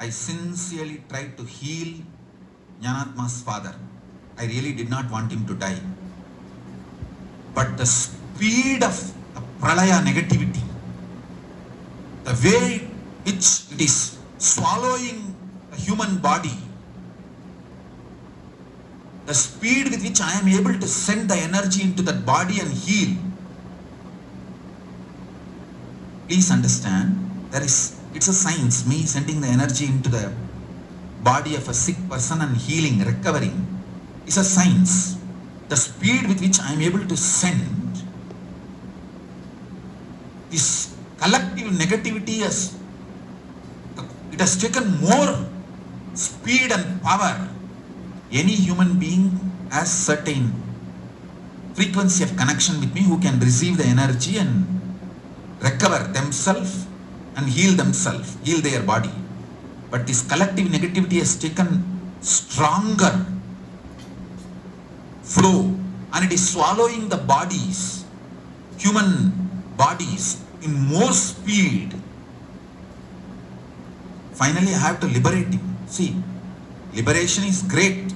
I sincerely tried to heal Jnanatma's father. I really did not want him to die. But the speed of the pralaya negativity, the way which it is swallowing the human body, the speed with which I am able to send the energy into that body and heal. Please understand, it's a science. Me sending the energy into the body of a sick person and healing, recovering, is a science. The speed with which I am able to send this collective negativity it has taken more speed and power. Any human being has certain frequency of connection with me who can receive the energy and recover themselves and heal themselves, heal their body. But this collective negativity has taken stronger flow and it is swallowing the bodies, human bodies, in more speed. Finally, I have to liberate him. See, liberation is great.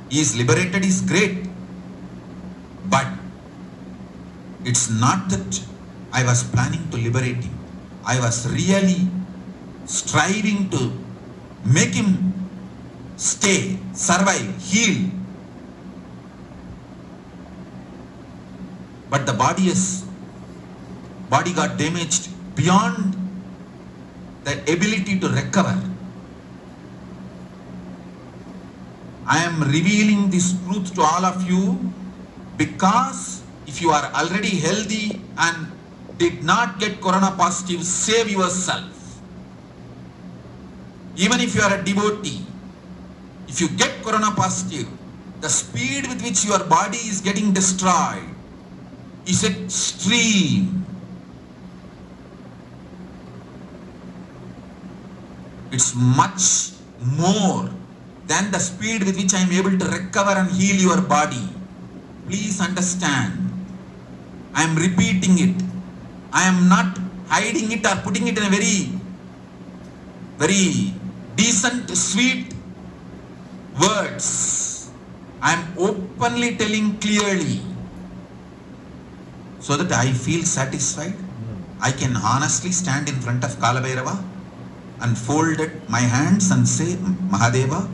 He is liberated is great. But it's not that I was planning to liberate him. I was really striving to make him stay, survive, heal. But the body got damaged beyond the ability to recover. I am revealing this truth to all of you because if you are already healthy and did not get corona positive, save yourself. Even if you are a devotee, if you get corona positive, the speed with which your body is getting destroyed is extreme. It's much more than the speed with which I am able to recover and heal your body. Please understand. I am repeating it. I am not hiding it or putting it in a very decent, sweet words. I am openly telling clearly so that I feel satisfied. I can honestly stand in front of Kalabhairava and fold my hands and say, Mahadeva,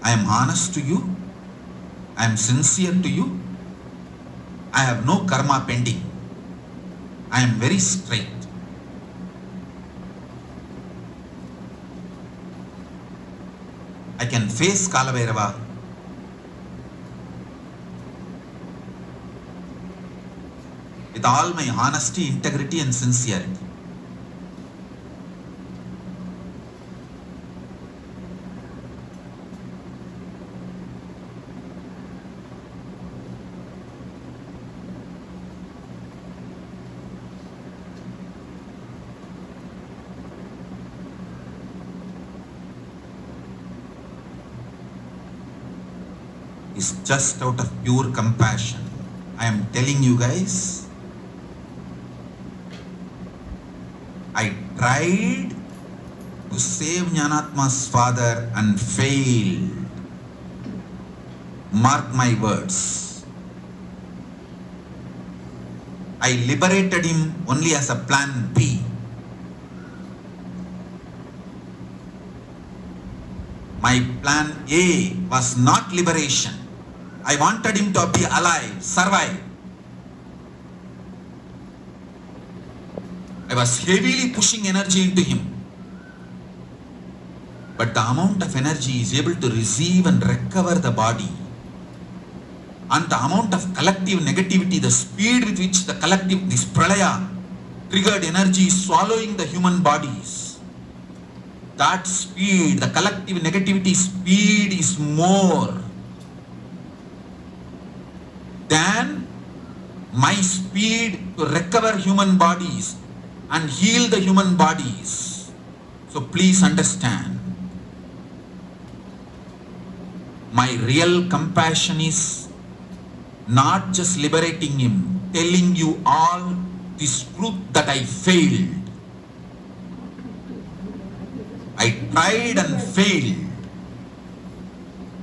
I am honest to you. I am sincere to you. I have no karma pending. I am very straight. I can face Kalabhairava with all my honesty, integrity and sincerity. Is just out of pure compassion. I am telling you guys, I tried to save Jnanatma's father and failed. Mark my words. I liberated him only as a plan B. My plan A was not liberation. I wanted him to be alive, survive. I was heavily pushing energy into him. But the amount of energy is able to receive and recover the body. And the amount of collective negativity, the speed with which the collective, this pralaya triggered energy is swallowing the human bodies. That speed, the collective negativity speed is more than my speed to recover human bodies and heal the human bodies. So please understand, my real compassion is not just liberating him, telling you all this truth that I failed. I tried and failed.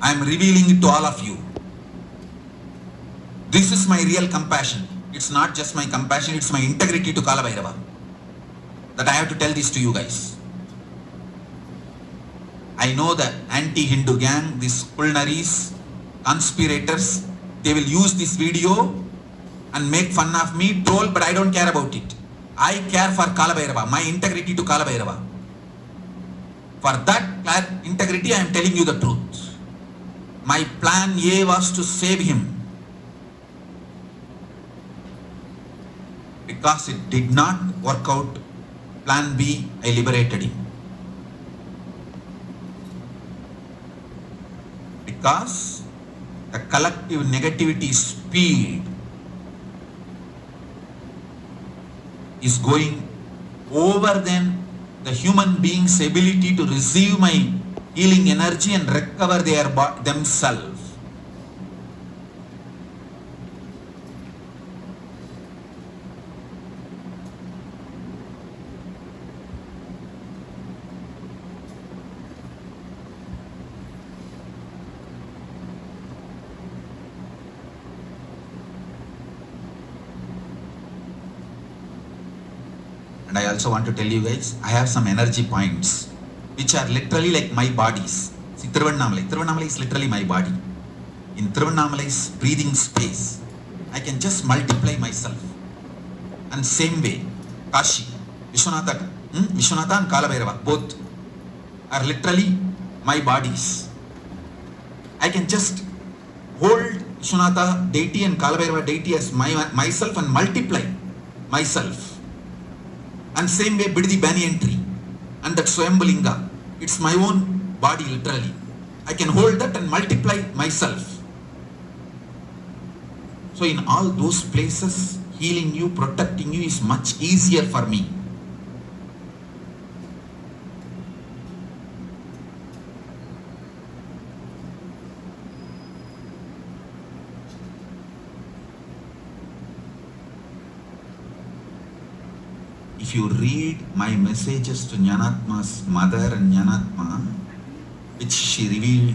I am revealing it to all of you. This is my real compassion. It's not just my compassion, it's my integrity to Kala Bhairava. That I have to tell this to you guys. I know the anti-Hindu gang, these culnaries, conspirators, they will use this video and make fun of me, troll, but I don't care about it. I care for Kala Bhairava, my integrity to Kala Bhairava. For that integrity, I am telling you the truth. My plan A was to save him. Because it did not work out, plan B, I liberated him. Because the collective negativity speed is going over than the human being's ability to receive my healing energy and recover themselves. And I also want to tell you guys, I have some energy points which are literally like my bodies. See, Tiruvannamalai is literally my body. In Tiruvannamalai's breathing space, I can just multiply myself. And same way, Kashi, Vishwanatha and Kala Bhairava, both are literally my bodies. I can just hold Vishwanatha deity and Kala Bhairava deity as myself and multiply myself. And same way, Biddi Banyan tree and that Swayambhulinga, it's my own body literally. I can hold that and multiply myself. So in all those places, healing you, protecting you is much easier for me. If you read my messages to Jnanatma's mother and Jnanatma, which she revealed,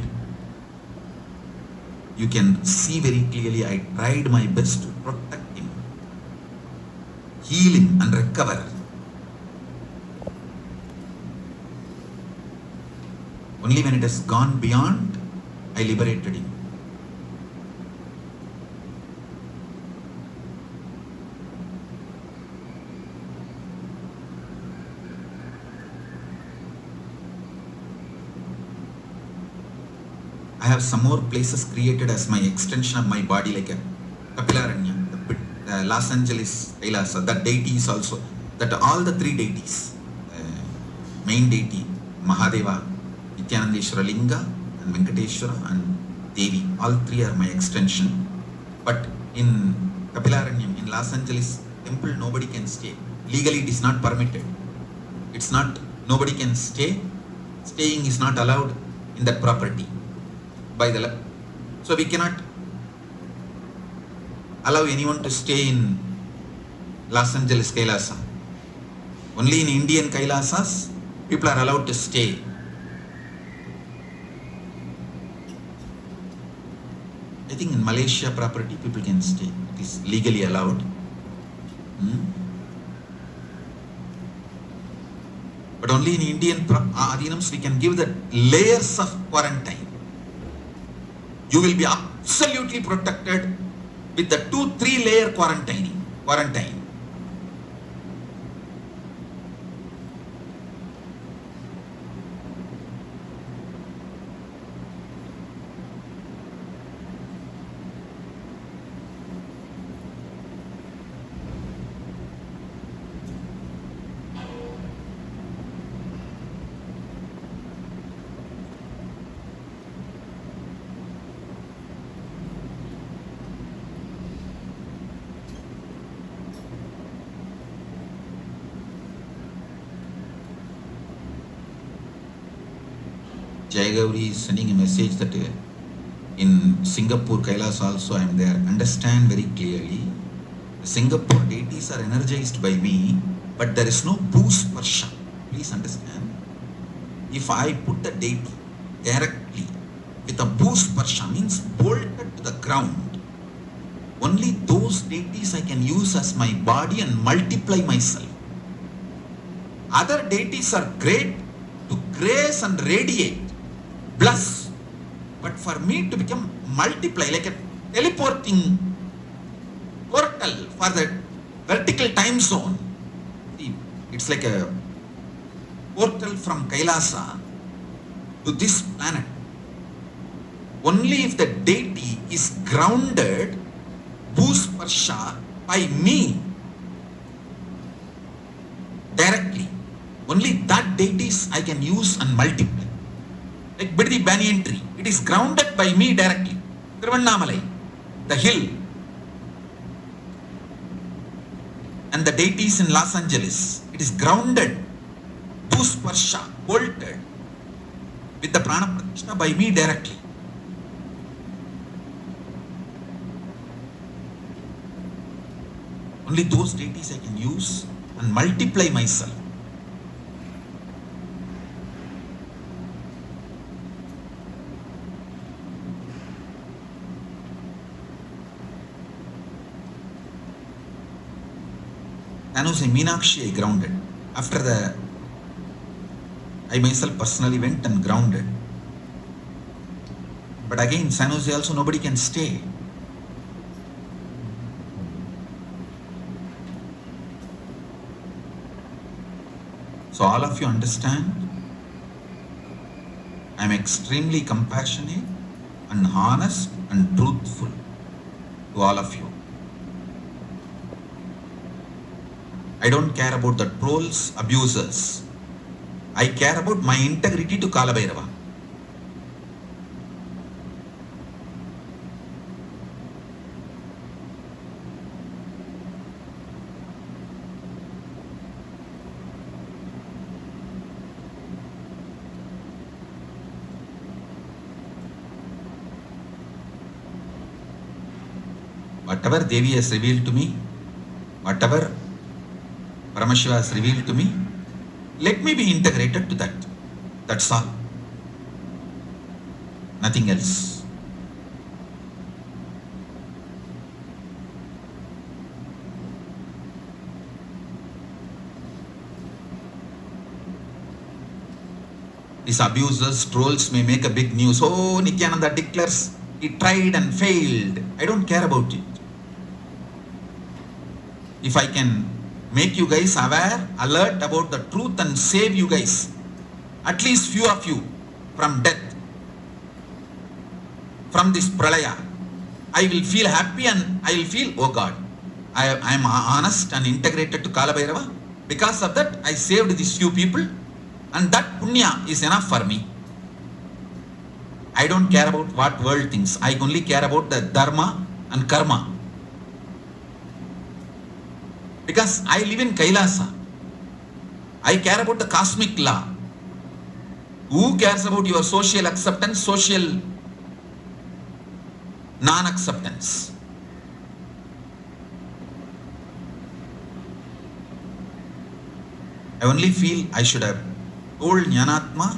you can see very clearly I tried my best to protect him, heal him and recover. Only when it has gone beyond, I liberated him. I have some more places created as my extension of my body, like a Kapilaranya, the Los Angeles Kailasa, that deity is also, that all the three deities, main deity, Mahadeva, Nityanandeshwara Linga, and Venkateshwara and Devi, all three are my extension. But in Kapilaranyam, in Los Angeles temple, nobody can stay. Legally, it is not permitted. It's not, nobody can stay. Staying is not allowed in that property. So we cannot allow anyone to stay in Los Angeles Kailasa. Only in Indian Kailasas, people are allowed to stay. I think in Malaysia property, people can stay. It is legally allowed. But only in Indian Adhinams, we can give the layers of quarantine. You will be absolutely protected with the 2-3 layer quarantine. Jai Gauri is sending a message that in Singapore, Kailas also I am there. Understand very clearly, the Singapore deities are energized by me, but there is no boost Varsha. Please understand. If I put the deity directly with a bhusparsha, means bolted to the ground, only those deities I can use as my body and multiply myself. Other deities are great to grace and radiate, bless, but for me to become multiply, like a teleporting portal for the vertical time zone. See, it's like a portal from Kailasa to this planet. Only if the deity is grounded, bhusparsha, by me directly, only that deities I can use and multiply. Like Biddi Banyan tree, it is grounded by me directly. Tiruvannamalai, the hill, and the deities in Los Angeles, it is grounded, bhusparsha, bolted with the prana pratishtha by me directly. Only those deities I can use and multiply myself. Thanu's and Meenakshi I grounded. After the, I myself personally went and grounded. But again, San Jose also nobody can stay. So all of you understand, I am extremely compassionate and honest and truthful to all of you. I don't care about the trolls, abusers. I care about my integrity to Kala Bhairava. Whatever Devi has revealed to me, whatever Paramashiva has revealed to me, let me be integrated to that. That's all. Nothing else. These abusers, trolls may make a big news. Oh, Nityananda declares he tried and failed. I don't care about it. If I can make you guys aware, alert about the truth and save you guys, at least few of you, from death, from this pralaya, I will feel happy and I will feel, oh God, I am honest and integrated to Kala Bhairava. Because of that, I saved these few people, and that punya is enough for me. I don't care about what world thinks. I only care about the dharma and karma. Because I live in Kailasa. I care about the cosmic law. Who cares about your social acceptance, social non-acceptance? I only feel I should have told Jnanatma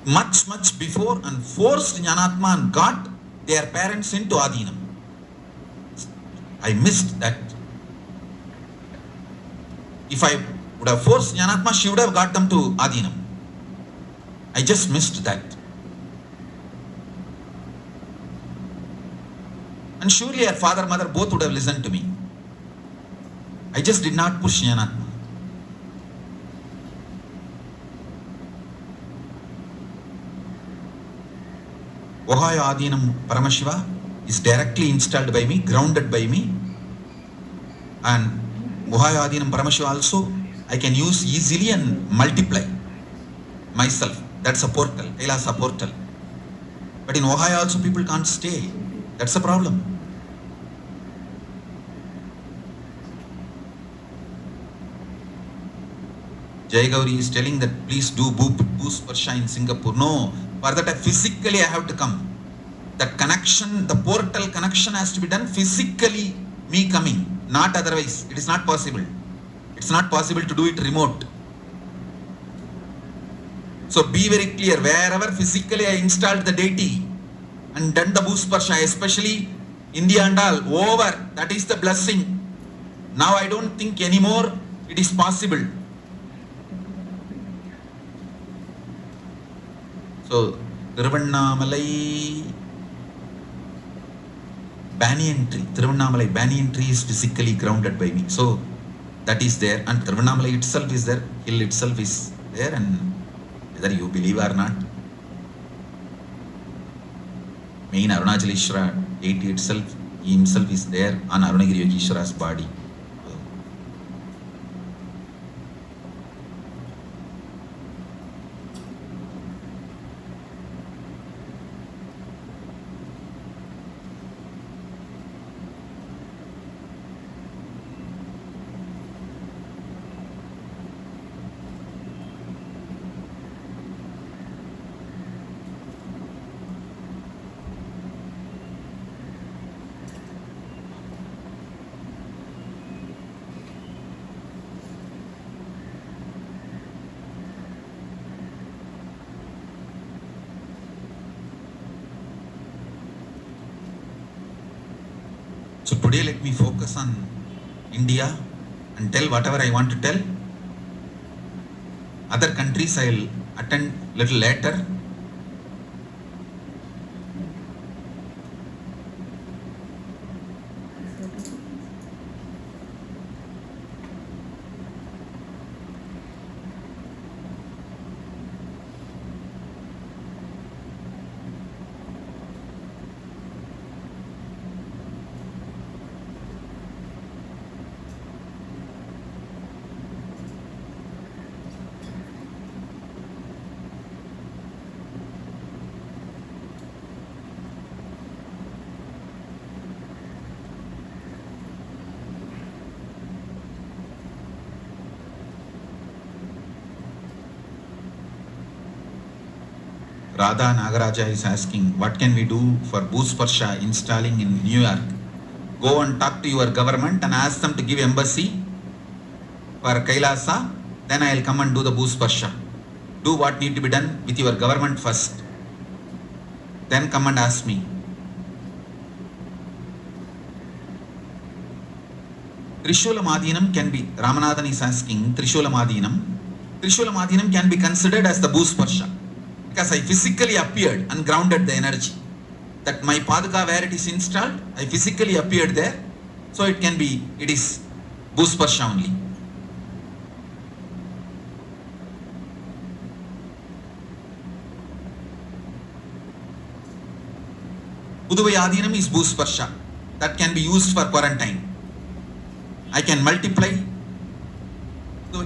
much before and forced Jnanatma and got their parents into Adhinam. I missed that. If I would have forced Jnanatma, she would have got them to Adhinam. I just missed that. And surely her father, mother both would have listened to me. I just did not push Jnanatma. Ohio Adhinam Paramashiva is directly installed by me, grounded by me, and Ohio Adhinam Paramashiva also I can use easily and multiply myself. That's a portal, Kailasa portal. But in Ohio also people can't stay. That's a problem. Jai Gauri is telling that please do bhusparsha in Singapore. No, for that physically I have to come. That connection, the portal connection has to be done physically, me coming, not otherwise. It is not possible. It's not possible to do it remote. So be very clear, wherever physically I installed the deity and done the Bhusparsha, especially India and all, over, that is the blessing. Now I don't think anymore it is possible. So, Tiruvannamalai banyan tree is physically grounded by me. So, that is there, and Tiruvannamalai itself is there, hill itself is there, and whether you believe or not, main Arunachaleshwara deity itself, he himself is there on Arunagiri Yogeshwara's body. So today let me focus on India and tell whatever I want to tell. Other countries I'll attend little later. Radha Nagaraja is asking, what can we do for Bhusparsha installing in New York? Go and talk to your government and ask them to give embassy for Kailasa, then I will come and do the Bhusparsha. Do what need to be done with your government first. Then come and ask me. Trishula Madhinam can be, Ramanathan is asking, Trishula Madhinam can be considered as the Bhusparsha. Because I physically appeared and grounded the energy. That my Padaka where it is installed, I physically appeared there. So it is Bhusparsha only. Puduvai Adhinam is Bhusparsha. That can be used for quarantine. I can multiply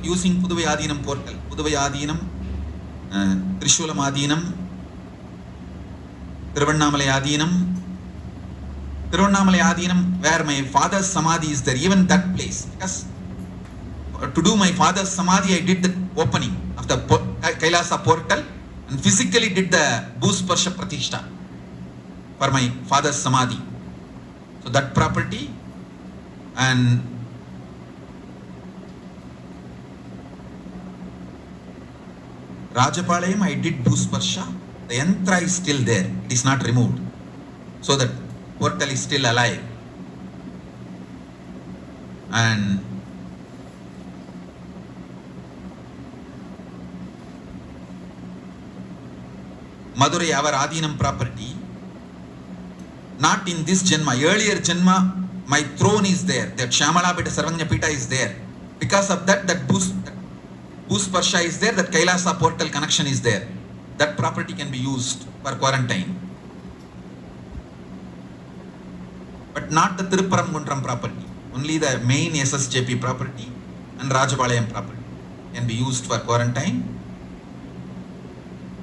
using Puduvai Adhinam portal. Puduvai Adhinam, Trishulam Adhinam, Tiruvannamalai Adhinam, where my father's Samadhi is there, even that place. Because to do my father's Samadhi, I did the opening of the Kailasa portal and physically did the Bhusparsha Pratishta for my father's Samadhi. So that property, and Rajapalayam, I did Bhusparsha. The yantra is still there. It is not removed. So that portal is still alive. And Madurai, our Adhinam property, not in this Janma. Earlier Janma, my throne is there. That Shyamala Pita, Sarvanya Pita is there. Because of that, Bhusparsha is there, that Kailasa portal connection is there. That property can be used for quarantine. But not the Tirupparamkundram property. Only the main SSJP property and Rajapalayam property can be used for quarantine.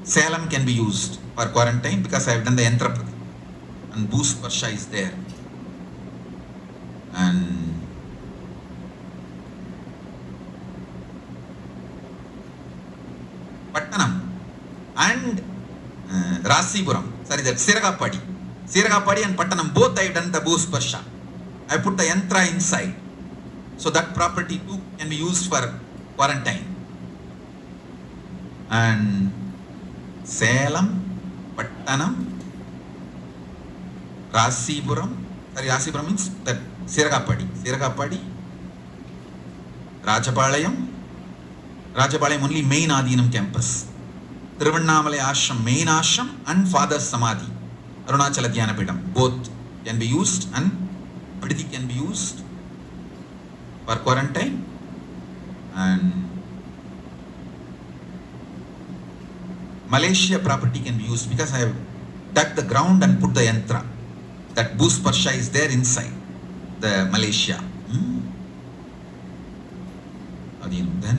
Salem can be used for quarantine because I have done the yantra prati. And Bhusparsha is there. And Pattanam and Rasipuram, sorry, that Siragapadi and Pattanam, both I have done the Bhusparsha. I put the yantra inside. So that property too can be used for quarantine. And Salem, Pattanam, Rasipuram. Sorry, Rasipuram means that Siragapadi, Rajapalayam only main Adinam campus. Thiruvannamalai Ashram, main ashram, and Father Samadhi, Arunachala Dhyanapidam, both can be used, and Paditi can be used for quarantine, and Malaysia property can be used because I have dug the ground and put the yantra. That Bhusparsha is there inside the Malaysia. Then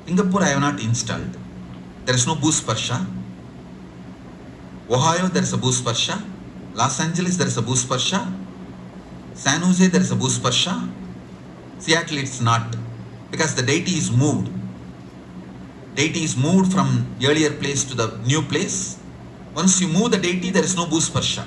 Singapore I have not installed. There is no Bhusparsha. Ohio there is a Bhusparsha. Los Angeles there is a Bhusparsha. San Jose there is a Bhusparsha. Seattle it's not, because the deity is moved. Deity is moved from earlier place to the new place. Once you move the deity, there is no Bhusparsha.